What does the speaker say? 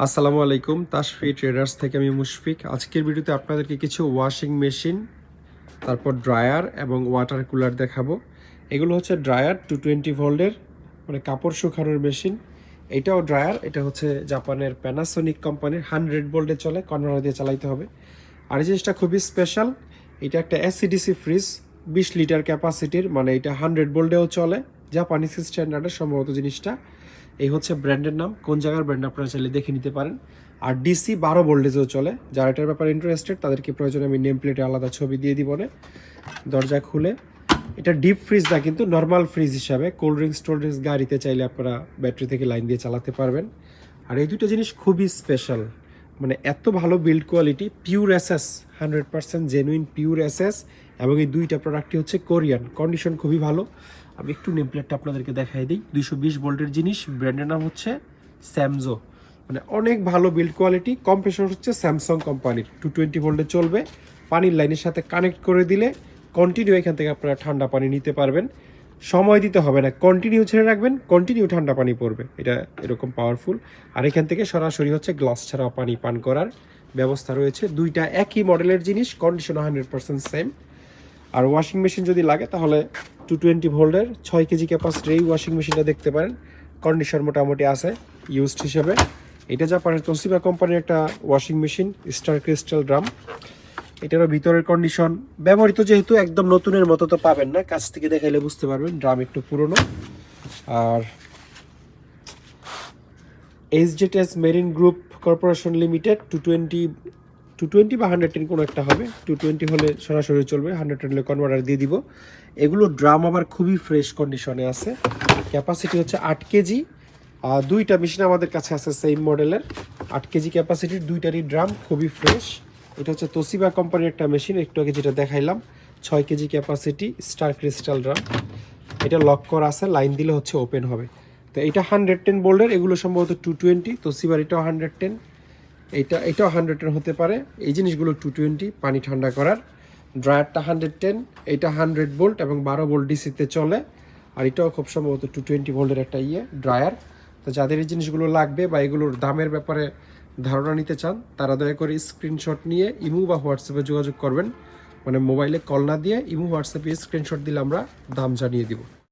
আসসালামু আলাইকুম, তাশফি ট্রেডার্স থেকে আমি মুশফিক। আজকের ভিডিওতে আপনাদেরকে কিছু ওয়াশিং মেশিন, তারপর ড্রায়ার এবং ওয়াটার কুলার দেখাবো। এগুলো হচ্ছে ড্রায়ার 220 ভোল্টের, মানে কাপড় শুকানোর মেশিন। এটাও ড্রায়ার, এটা হচ্ছে জাপানের প্যানাসোনিক কোম্পানির, 100 ভোল্টে চলে, কনভার্টার দিয়ে চালাইতে হবে। আর এই জিনিসটা খুবই স্পেশাল। এটা একটা এসিডিসি ফ্রিজ, 20 লিটার ক্যাপাসিটির, মানে এটা 100 ভোল্টেও চলে, জাপানিজ স্ট্যান্ডার্ডের সম্ভবত জিনিসটা। এই হচ্ছে ব্র্যান্ডের নাম, কোন জায়গার ব্র্যান্ড আপনারা চাইলে দেখে নিতে পারেন। আর ডিসি 12 ভোল্টেজেও চলে। যারা এটার ব্যাপারে ইন্টারেস্টেড তাদেরকে প্রয়োজনে আমি নেম প্লেটে আলাদা ছবি দিয়ে দিব। দরজা খুলে, এটা ডিপ ফ্রিজ না, কিন্তু নর্মাল ফ্রিজ হিসাবে কোল্ড ড্রিঙ্কস টোল্ড ড্রিঙ্কস গাড়িতে চাইলে আপনারা ব্যাটারি থেকে লাইন দিয়ে চালাতে পারবেন। আর এই দুটো জিনিস খুবই স্পেশাল, মানে এত ভালো build quality, pure SS, 100% genuine pure SS. এবং এই দুইটা প্রোডাক্টই হচ্ছে কোরিয়ান, কন্ডিশন খুবই ভালো। আমি একটু নেম প্লেটটা আপনাদেরকে দেখাই দিই। 220 ভোল্টের জিনিস, ব্র্যান্ডের নাম হচ্ছে স্যামজো, মানে অনেক ভালো বিল্ড কোয়ালিটি। কম্প্রেসর হচ্ছে স্যামসাং কোম্পানির, 220 ভোল্টে চলবে। পানির লাইনের সাথে কানেক্ট করে দিলে কন্টিনিউ এখান থেকে আপনারা ঠান্ডা পানি নিতে পারবেন। সময় দিতে হবে না, কন্টিনিউ ছেড়ে রাখবেন, কন্টিনিউ ঠান্ডা পানি পড়বে। এটা এরকম পাওয়ারফুল। আর এখান থেকে সরাসরি হচ্ছে গ্লাস ছাড়া পানি পান করার ব্যবস্থা রয়েছে। দুইটা একই মডেলের জিনিস, কন্ডিশন 100% সেম। আর ওয়াশিং মেশিন যদি লাগে তাহলে 220 ভোল্টের 6 কেজি ক্যাপাসিটির এই ওয়াশিং মেশিনটা দেখতে পারেন। কন্ডিশন মোটামুটি আছে ইউজড হিসেবে। এটা জাপানের তোশিবা কোম্পানির একটা washing machine, star crystal drum. এটারও ভিতরের কন্ডিশন ব্যবহৃত, যেহেতু একদম নতুনের মতো তো পাবেন না, কাছ থেকে দেখাইলে বুঝতে পারবেন ড্রাম একটু পুরনো। আর এইচজেডএস মেরিন গ্রুপ কর্পোরেশন লিমিটেড, 220 বা 110 কোনো একটা হবে। 220 হলে সরাসরি চলবে, 110 হলে কনভার্টার দিয়ে দিব। এগুলো ড্রাম আবার খুবই ফ্রেশ কন্ডিশনে আছে। ক্যাপাসিটি হচ্ছে 8 কেজি। দুইটা মেশিন আমাদের কাছে আছে সেম মডেলের, 8 কেজি ক্যাপাসিটির দুইটারই ড্রাম, খুবই ফ্রেশ। এটা হচ্ছে তোশিবা কোম্পানির একটা মেশিন, একটু আগে যেটা দেখাইলাম, 6 KG capacity, star crystal drum. এটা লক করা আছে, লাইন দিলে হচ্ছে ওপেন হবে। তো এটা 110 ভোল্টের, এগুলো সম্ভবত 220। তোশিবার এটাও 110, এটাও 110 হতে পারে। এই জিনিসগুলো 220 পানি ঠান্ডা করার। ড্রায়ারটা 110, এটা 100 ভোল্ট এবং 12 ভোল্ট ডিসিতে চলে। আর এটাও খুব সম্ভবত 220 ভোল্টের একটা ড্রায়ার। তো যাদের এই জিনিসগুলো লাগবে বা এগুলোর দামের ব্যাপারে ধারণা নিতে চান, তারা দয়া করে স্ক্রিনশট নিয়ে ইমো বা হোয়াটসঅ্যাপে যোগাযোগ করবেন। মানে মোবাইলে কল না দিয়ে ইমো হোয়াটসঅ্যাপে স্ক্রিনশট দিলে আমরা দাম জানিয়ে দিব।